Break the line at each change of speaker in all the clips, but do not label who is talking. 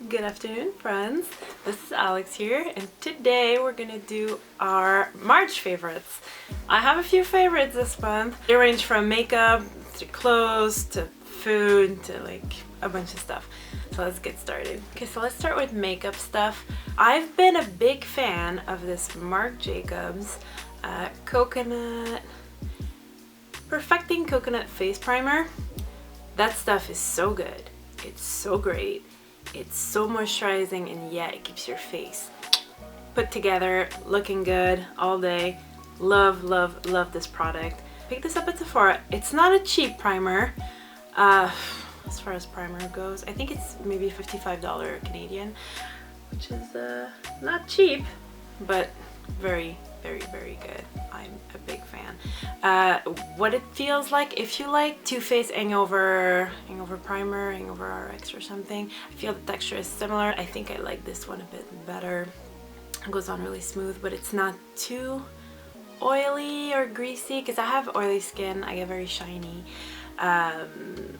Good afternoon, friends. This is Alex here, and today we're gonna do our March favorites. I have a few favorites this month. They range from makeup to clothes to food to like a bunch of stuff. So let's get started. Okay, so let's start with makeup stuff. I've been a big fan of this Marc Jacobs coconut perfecting coconut face primer. That stuff is so good. It's so great. It's so moisturizing, and yeah, it keeps your face put together, looking good all day. Love, love, love this product. Pick this up at Sephora. It's not a cheap primer. As far as primer goes, I think it's maybe $55 Canadian, which is not cheap, but very, very, very good. I'm a big fan. What it feels like, if you like Too Faced Hangover Primer, Hangover RX or something, I feel the texture is similar. I think I like this one a bit better. It goes on really smooth, but it's not too oily or greasy because I have oily skin. I get very shiny.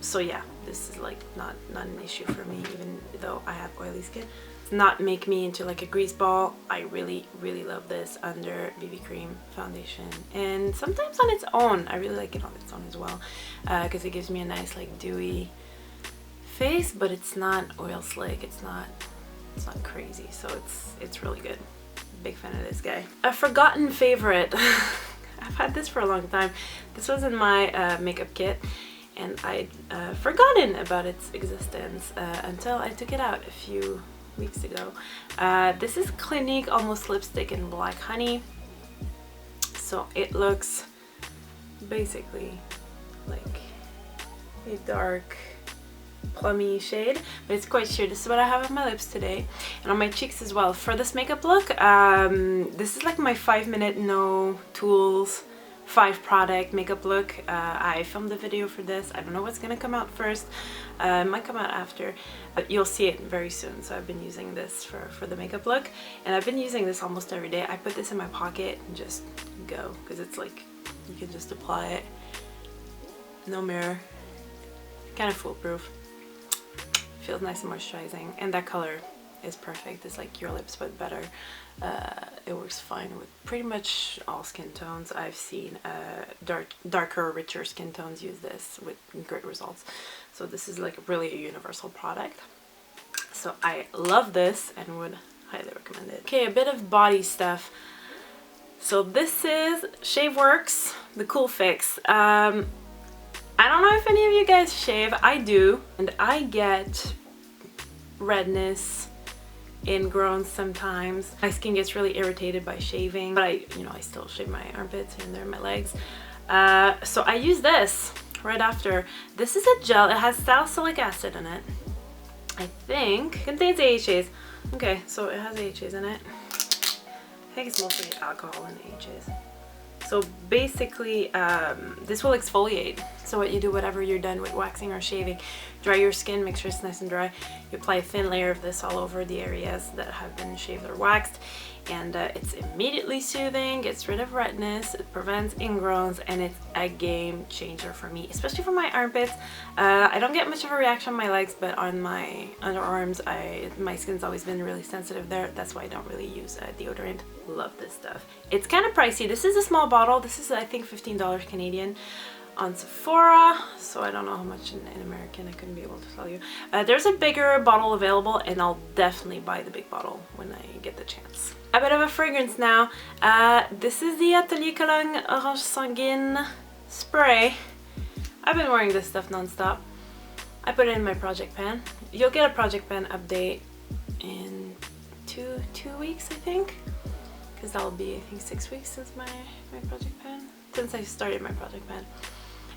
So yeah, this is like not an issue for me, even though I have oily skin. Not make me into like a grease ball. I really, really love this under BB cream, foundation, and sometimes on its own. I really like it on its own as well because it gives me a nice like dewy face, but it's not oil slick. It's not crazy, so it's really good. Big fan of this guy. A forgotten favorite. I've had this for a long time. This was in my makeup kit, and I'd forgotten about its existence until I took it out a few weeks ago. This is Clinique Almost Lipstick in Black Honey. So it looks basically like a dark plummy shade, but it's quite sheer. This is what I have on my lips today and on my cheeks as well. For this makeup look, this is like my 5-minute no tools 5 product makeup look. I filmed a video for this. I don't know what's gonna come out first. It might come out after, but you'll see it very soon. So I've been using this for the makeup look, and I've been using this almost every day. I put this in my pocket and just go, because it's like you can just apply it. No mirror. Kind of foolproof. Feels nice and moisturizing, and that color is perfect. It's like your lips but better. It works fine with pretty much all skin tones. I've seen darker, richer skin tones use this with great results. So this is like really a universal product. So I love this and would highly recommend it. Okay, a bit of body stuff. So this is SHAVEWORKS The Cool Fix. I don't know if any of you guys shave. I do, and I get redness, ingrowns sometimes. My skin gets really irritated by shaving, but I still shave my armpits and there, my legs. So I use this right after. This is a gel. It has salicylic acid in it. I think contains AHAs. Okay, so it has AHAs in it. I think it's mostly alcohol and AHAs. So basically, this will exfoliate. So what you do, whatever you're done with waxing or shaving, dry your skin, make sure it's nice and dry. You apply a thin layer of this all over the areas that have been shaved or waxed, and it's immediately soothing, gets rid of redness, it prevents ingrowns, and it's a game changer for me, especially for my armpits. I don't get much of a reaction on my legs, but on my underarms, my skin's always been really sensitive there. That's why I don't really use deodorant. Love this stuff. It's kind of pricey. This is a small bottle. This is I think $15 Canadian on Sephora, so I don't know how much in American. I couldn't be able to tell you. There's a bigger bottle available, and I'll definitely buy the big bottle when I get the chance. A bit of a fragrance now. This is the ATELIER Cologne Orange Sanguine spray. I've been wearing this stuff non-stop. I put it in my project pan. You'll get a project pan update in two weeks, I think, because that'll be I think 6 weeks since my project pan, since I started my project pan.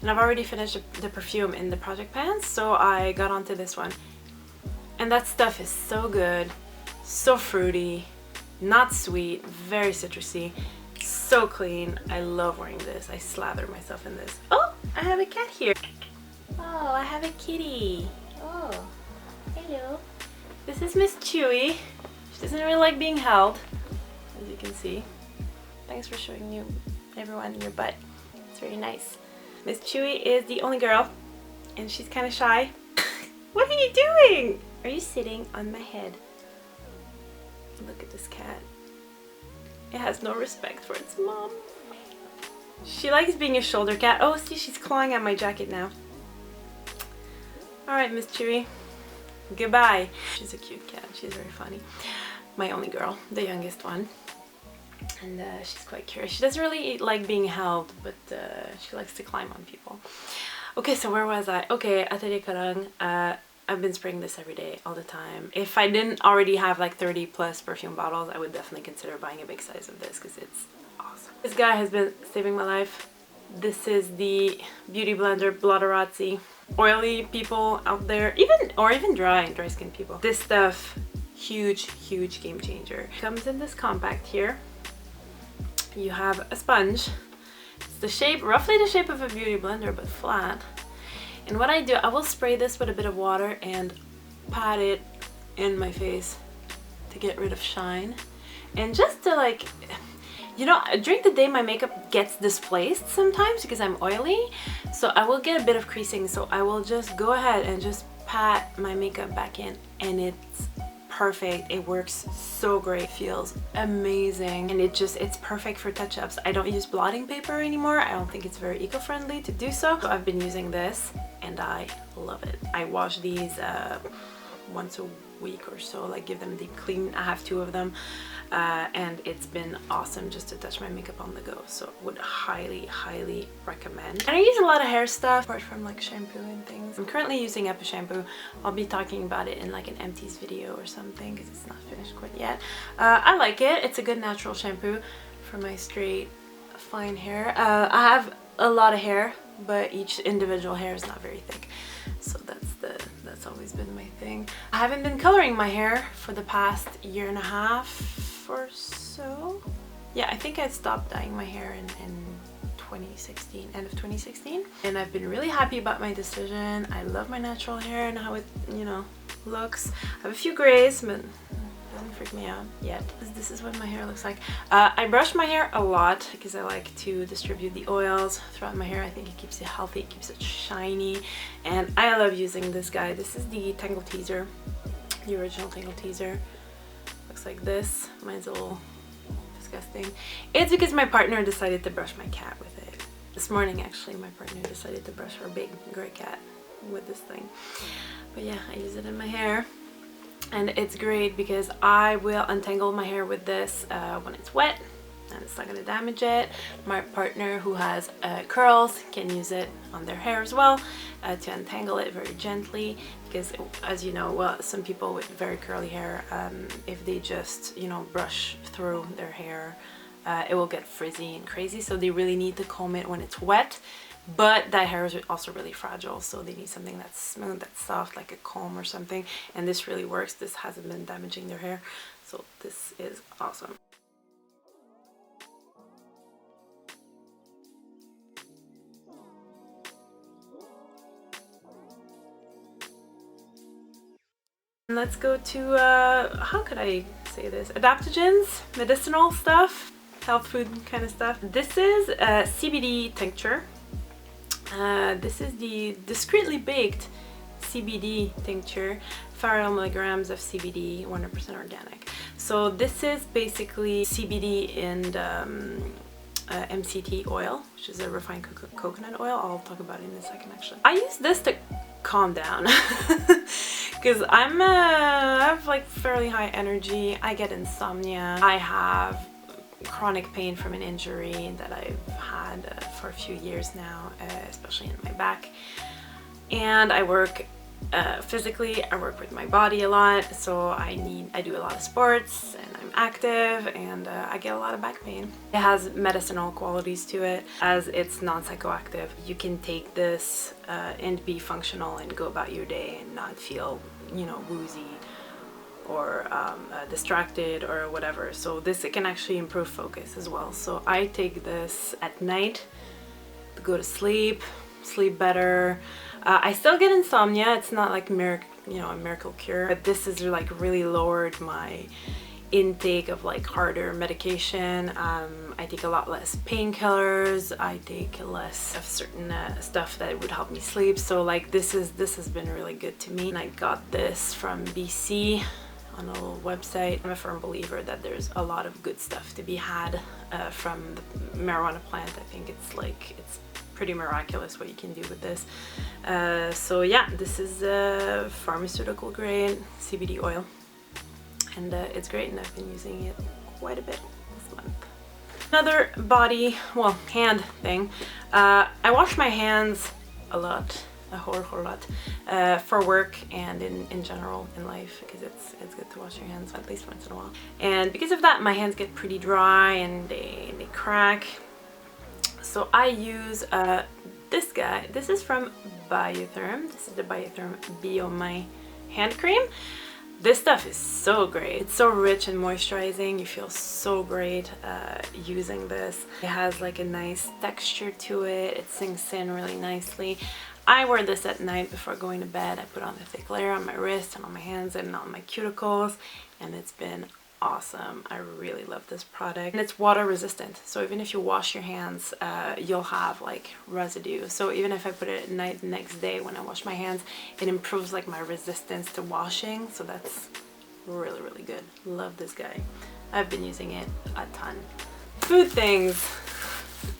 And I've already finished the perfume in the project pans, so I got onto this one. And that stuff is so good, so fruity, not sweet, very citrusy, so clean. I love wearing this. I slather myself in this. Oh, I have a cat here. Oh, I have a kitty. Oh, hello. This is Miss Chewy. She doesn't really like being held, as you can see. Thanks for showing everyone your butt. It's very nice. Miss Chewy is the only girl, and she's kind of shy. What are you doing? Are you sitting on my head? Look at this cat. It has no respect for its mom. She likes being a shoulder cat. Oh, see, she's clawing at my jacket now. Alright, Miss Chewy. Goodbye. She's a cute cat. She's very funny. My only girl, the youngest one. And she's quite curious. She doesn't really like being held, but she likes to climb on people. Okay, so where was I? Okay, Atelier Cologne. I've been spraying this every day, all the time. If I didn't already have like 30 plus perfume bottles, I would definitely consider buying a big size of this because it's awesome. This guy has been saving my life. This is the Beauty Blender Blotterazzi. Oily people out there, even dry skin people. This stuff, huge game changer. Comes in this compact here. You have a sponge. It's the shape, roughly the shape of a beauty blender, but flat. And what I do, I will spray this with a bit of water and pat it in my face to get rid of shine. And just to like, you know, during the day my makeup gets displaced sometimes because I'm oily. So I will get a bit of creasing. So I will just go ahead and just pat my makeup back in, and it's perfect. It works so great, feels amazing, and it's perfect for touch-ups. I don't use blotting paper anymore. I don't think it's very eco-friendly to do so. So I've been using this and I love it. I wash these once a week or so, like give them a deep clean. I have 2 of them and it's been awesome just to touch my makeup on the go. So would highly recommend. And I use a lot of hair stuff apart from like shampoo and things. I'm currently using Epi shampoo. I'll be talking about it in like an empties video or something because it's not finished quite yet. I like it. It's a good natural shampoo for my straight fine hair. I have a lot of hair, but each individual hair is not very thick, so that's always been my thing. I haven't been coloring my hair for the past 1.5 years or so. Yeah, I think I stopped dyeing my hair in 2016, end of 2016, and I've been really happy about my decision. I love my natural hair and how it, you know, looks. I have a few grays, but doesn't freak me out yet. This is what my hair looks like. I brush my hair a lot because I like to distribute the oils throughout my hair. I think it keeps it healthy, it keeps it shiny, and I love using this guy. This is the Tangle Teaser, the original Tangle Teaser. Looks like this. Mine's a little disgusting. It's because my partner decided to brush my cat with it. This morning actually my partner decided to brush her big gray cat with this thing. But yeah, I use it in my hair. And it's great because I will untangle my hair with this when it's wet and it's not going to damage it. My partner who has curls can use it on their hair as well to untangle it very gently because as you know, well, some people with very curly hair, if they just, you know, brush through their hair, it will get frizzy and crazy, so they really need to comb it when it's wet. But that hair is also really fragile, so they need something that's smooth, that's soft, like a comb or something, and this really works. This hasn't been damaging their hair, so this is awesome. Let's go to, how could I say this? Adaptogens, medicinal stuff, health food kind of stuff. This is a CBD tincture. This is the discreetly baked CBD tincture, 500 milligrams of CBD, 100% organic. So this is basically CBD and MCT oil, which is a refined coconut oil. I'll talk about it in a second actually. I use this to calm down because I have like fairly high energy. I get insomnia. I have chronic pain from an injury that I've had for a few years now, especially in my back, and I work physically. I work with my body a lot, so I do a lot of sports and I'm active, and I get a lot of back pain. It has medicinal qualities to it as it's non-psychoactive. You can take this and be functional and go about your day and not feel, you know, woozy or distracted or whatever. So this, it can actually improve focus as well. So I take this at night to go to sleep better. I still get insomnia. It's not like a miracle cure, but this has like really lowered my intake of like harder medication. I take a lot less painkillers. I take less of certain stuff that would help me sleep. So like this has been really good to me. And I got this from BC on a little website. I'm a firm believer that there's a lot of good stuff to be had from the marijuana plant. I think it's pretty miraculous what you can do with this. So yeah, this is a pharmaceutical grade CBD oil, and it's great, and I've been using it quite a bit this month. Another body, well, hand thing. I wash my hands a lot, a whole lot, for work and in general in life, because it's good to wash your hands at least once in a while. And because of that, my hands get pretty dry and they crack. So I use this guy. This is from BIOTHERM. This is the BIOTHERM Biomains hand cream. This stuff is so great. It's so rich and moisturizing. You feel so great using this. It has like a nice texture to it. It sinks in really nicely. I wear this at night before going to bed. I put on a thick layer on my wrist and on my hands and on my cuticles, and it's been awesome. I really love this product, and it's water resistant, so even if you wash your hands, you'll have like residue. So even if I put it at night, the next day when I wash my hands, it improves like my resistance to washing, so that's really, really good. Love this guy. I've been using it a ton. Food things.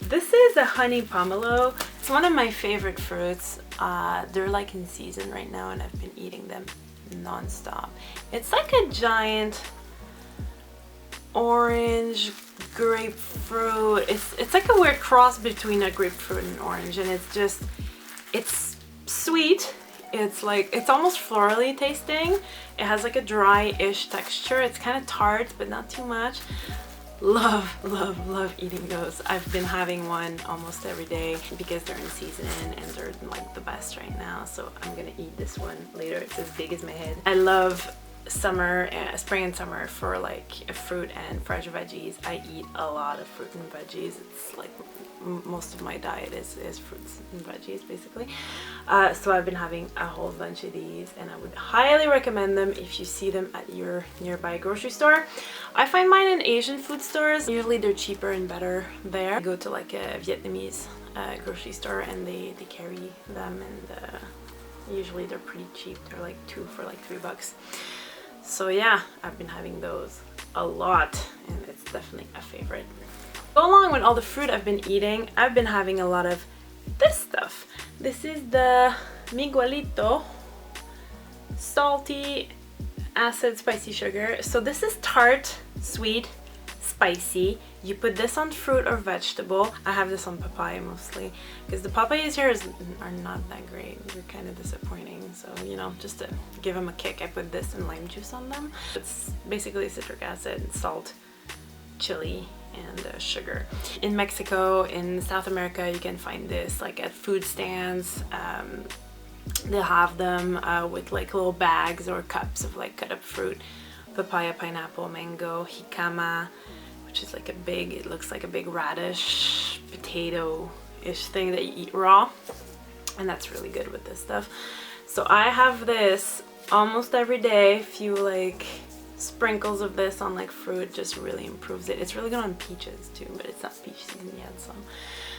This is a honey pomelo. It's one of my favorite fruits. They're like in season right now, and I've been eating them non-stop. It's like a giant orange grapefruit. It's like a weird cross between a grapefruit and orange, and it's sweet. It's almost florally tasting. It has like a dry-ish texture. It's kind of tart, but not too much. Love eating those. I've been having one almost every day because they're in season and they're like the best right now. So I'm gonna eat this one later. It's as big as my head. I love summer, spring and summer for like fruit and fresh veggies. I eat a lot of fruit and veggies. It's like most of my diet is fruits and veggies basically. So I've been having a whole bunch of these, and I would highly recommend them if you see them at your nearby grocery store. I find mine in Asian food stores. Usually they're cheaper and better there. I go to like a Vietnamese grocery store and they carry them, and usually they're pretty cheap. They're like 2 for like $3. So yeah, I've been having those a lot, and it's definitely a favorite. Go along with all the fruit I've been eating, I've been having a lot of this stuff. This is the Miguelito salty acid spicy sugar. So this is tart, sweet, spicy. You put this on fruit or vegetable. I have this on papaya mostly because the papayas here are not that great. They're kind of disappointing. So, you know, just to give them a kick, I put this and lime juice on them. It's basically citric acid, salt, chili, and sugar. In Mexico, in South America, you can find this like at food stands. They'll have them with like little bags or cups of like cut up fruit. Papaya, pineapple, mango, jicama, which is like it looks like a big radish, potato-ish thing that you eat raw. And that's really good with this stuff. So I have this almost every day. A few like sprinkles of this on like fruit just really improves it. It's really good on peaches too, but it's not peach season yet,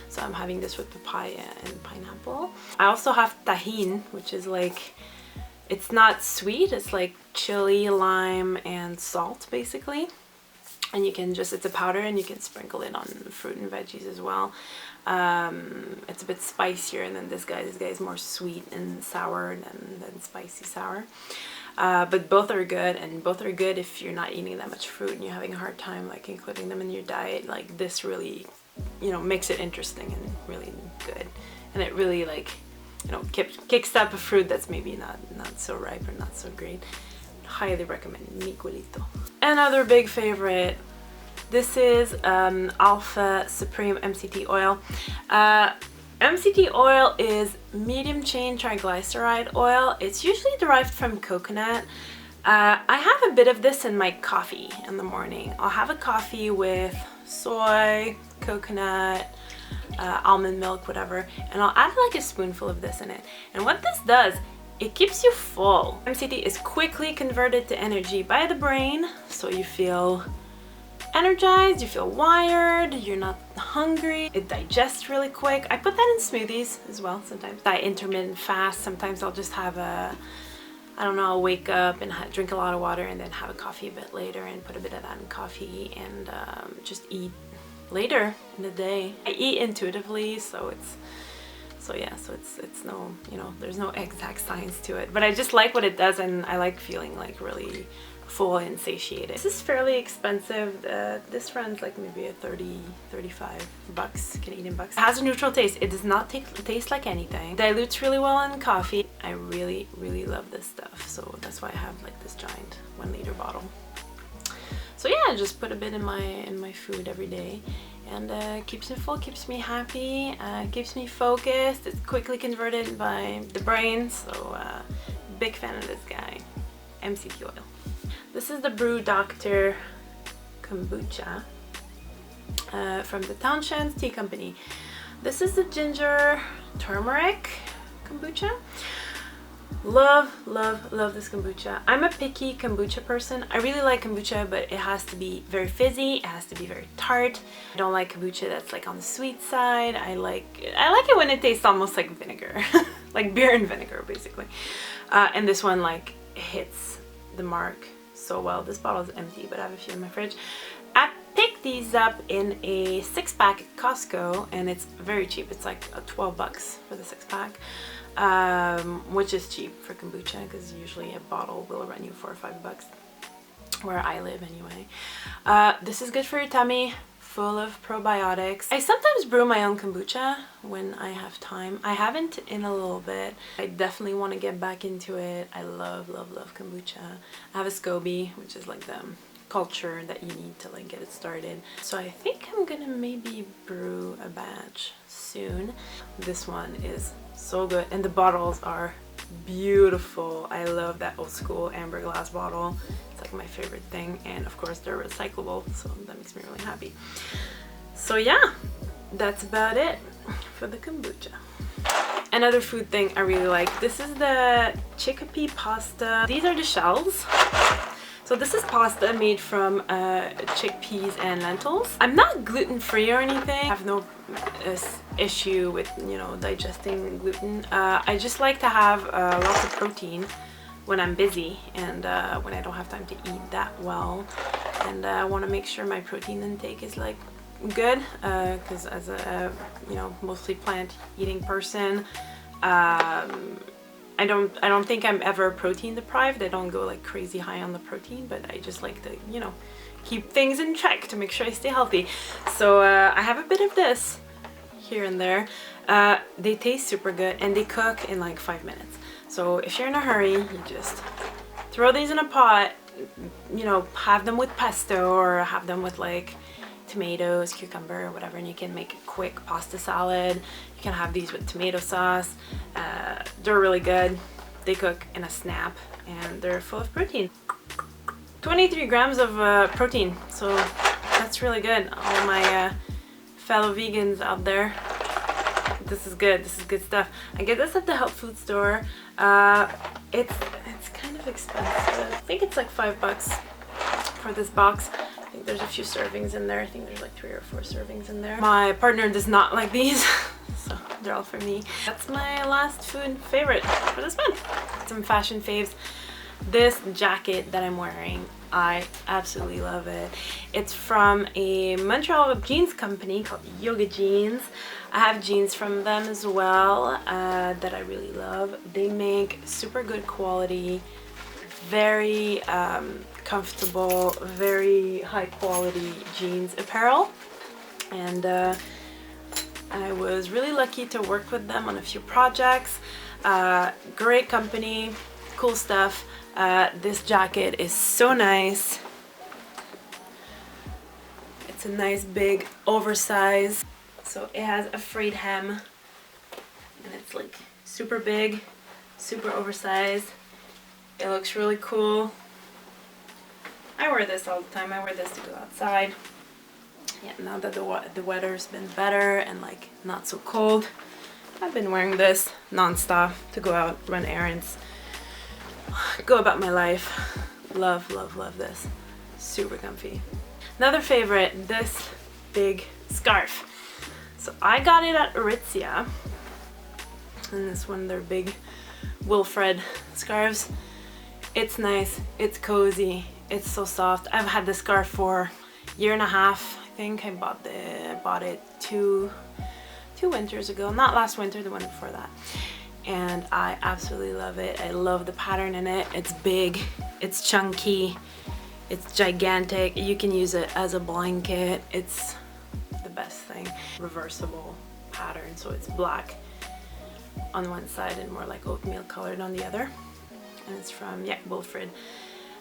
so I'm having this with papaya and pineapple. I also have tajin, which is like, it's not sweet, it's like chili, lime, and salt basically. And you can just, it's a powder, and you can sprinkle it on fruit and veggies as well. It's a bit spicier, and then this guy is more sweet and sour than spicy sour. But both are good, and both are good if you're not eating that much fruit and you're having a hard time like including them in your diet. Like this really, you know, makes it interesting and really good, and it really like, you know, kicks up a fruit that's maybe not so ripe or not so great. Highly recommend Miguelito. Another big favorite. This is Alpha Supreme MCT oil. MCT oil is medium chain triglyceride oil. It's usually derived from coconut. I have a bit of this in my coffee in the morning. I'll have a coffee with soy, coconut, almond milk, whatever, and I'll add like a spoonful of this in it. And what this does, it keeps you full. MCT is quickly converted to energy by the brain, so you feel energized, you feel wired, you're not hungry. It digests really quick. I put that in smoothies as well sometimes. I intermittent fast. Sometimes I'll just have a, I don't know, I'll wake up and drink a lot of water and then have a coffee a bit later and put a bit of that in coffee and just eat later in the day. I eat intuitively, so it's no, you know, there's no exact science to it, but I just like what it does, and I like feeling like really full and satiated. This is fairly expensive. This runs like maybe a 35 bucks, Canadian bucks. It has a neutral taste. It does not taste like anything. Dilutes really well in coffee. I really love this stuff, so that's why I have like this giant 1 liter bottle. So yeah, I just put a bit in my food every day, and keeps me full, keeps me happy, keeps me focused. It's quickly converted by the brain, so big fan of this guy. MCT oil. This is the Brew Doctor kombucha from the Townshend Tea Company. This is the ginger turmeric kombucha. Love this kombucha. I'm a picky kombucha person. I really like kombucha, but it has to be very fizzy. It has to be very tart. I don't like kombucha that's like on the sweet side. I like it when it tastes almost like vinegar, like beer and vinegar basically. And this one like hits the mark so well. This bottle is empty, but I have a few in my fridge. I picked these up in a 6-pack at Costco, and it's very cheap. It's like 12 bucks for the 6-pack. Which is cheap for kombucha, because usually a bottle will run you 4 or 5 bucks where I live anyway. This is good for your tummy, full of probiotics. I sometimes brew my own kombucha when I have time. I haven't in a little bit. I definitely want to get back into it. I love kombucha. I have a SCOBY, which is like the culture that you need to like get it started. So I think I'm gonna maybe brew a batch soon. This one is so good, and the bottles are beautiful. I love that old school amber glass bottle. It's like my favorite thing, and of course they're recyclable, so that makes me really happy. So yeah, that's about it for the kombucha. Another food thing I really like, this is the chickpea pasta. These are the shells. So this is pasta made from chickpeas and lentils. I'm not gluten-free or anything. I have no issue with, you know, digesting gluten. I just like to have lots of protein when I'm busy and when I don't have time to eat that well. And I want to make sure my protein intake is like good, because as a, you know, mostly plant-eating person, I don't think I'm ever protein deprived. I don't go like crazy high on the protein, but I just like to, you know, keep things in check to make sure I stay healthy. So I have a bit of this here and there. They taste super good, and they cook in like 5 minutes. So if you're in a hurry, you just throw these in a pot, you know, have them with pesto or have them with like tomatoes, cucumber, or whatever, and you can make a quick pasta salad. You can have these with tomato sauce. They're really good. They cook in a snap, and they're full of protein. 23 grams of protein, so that's really good. All my fellow vegans out there, this is good. This is good stuff. I get this at the health food store. It's kind of expensive. I think it's like 5 bucks for this box. I think there's a few servings in there. I think there's like 3 or 4 servings in there. My partner does not like these, so they're all for me. That's my last food favorite for this month. Some fashion faves. This jacket that I'm wearing, I absolutely love it. It's from a Montreal jeans company called Yoga Jeans. I have jeans from them as well that I really love. They make super good quality, very comfortable, very high quality jeans apparel, and I was really lucky to work with them on a few projects. Great company, cool stuff. This jacket is so nice. It's a nice big oversize, so it has a frayed hem, and it's like super big, super oversized. It looks really cool. I wear this all the time. I wear this to go outside. Yeah, now that the weather's been better and like not so cold, I've been wearing this non-stop to go out, run errands, go about my life. Love, love, love this. Super comfy. Another favorite, this big scarf. So I got it at Aritzia. And this one, their big Wilfred scarves. It's nice, it's cozy, it's so soft. I've had this scarf for a year and a half. I think I bought it two winters ago. Not last winter, the one before that. And I absolutely love it. I love the pattern in it. It's big, it's chunky, it's gigantic. You can use it as a blanket. It's the best thing. Reversible pattern, so it's black on one side and more like oatmeal colored on the other. And it's from, yeah, Wilfred.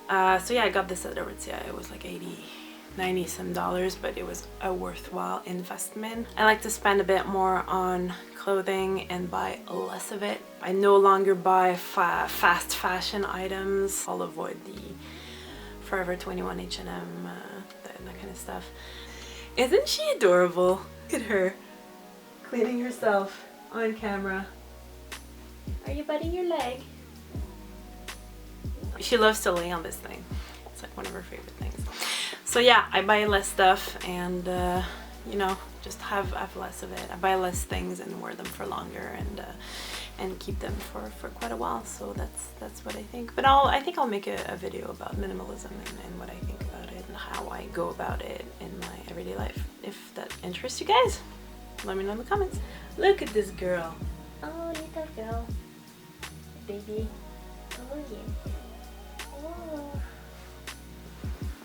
So yeah, I got this at Aritzia. It was like 90 some dollars, but it was a worthwhile investment. I like to spend a bit more on clothing and buy less of it. I no longer buy fast fashion items. I'll avoid the Forever 21 H&M, that kind of stuff. Isn't she adorable? Look at her cleaning herself on camera. Are you biting your leg? She loves to lay on this thing. It's like one of her favorite things. So yeah, I buy less stuff and you know, just have less of it. I buy less things and wear them for longer and keep them for quite a while. So that's what I think. But I think I'll make a video about minimalism and what I think about it and how I go about it in my everyday life. If that interests you guys, let me know in the comments. Look at this girl. Oh, little girl. Baby. Oh yeah.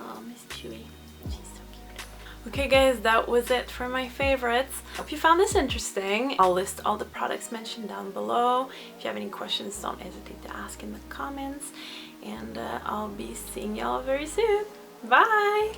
Oh, Miss Chewy. She's so cute. Okay guys, that was it for my favorites. Hope you found this interesting. I'll list all the products mentioned down below. If you have any questions, don't hesitate to ask in the comments. And I'll be seeing y'all very soon. Bye!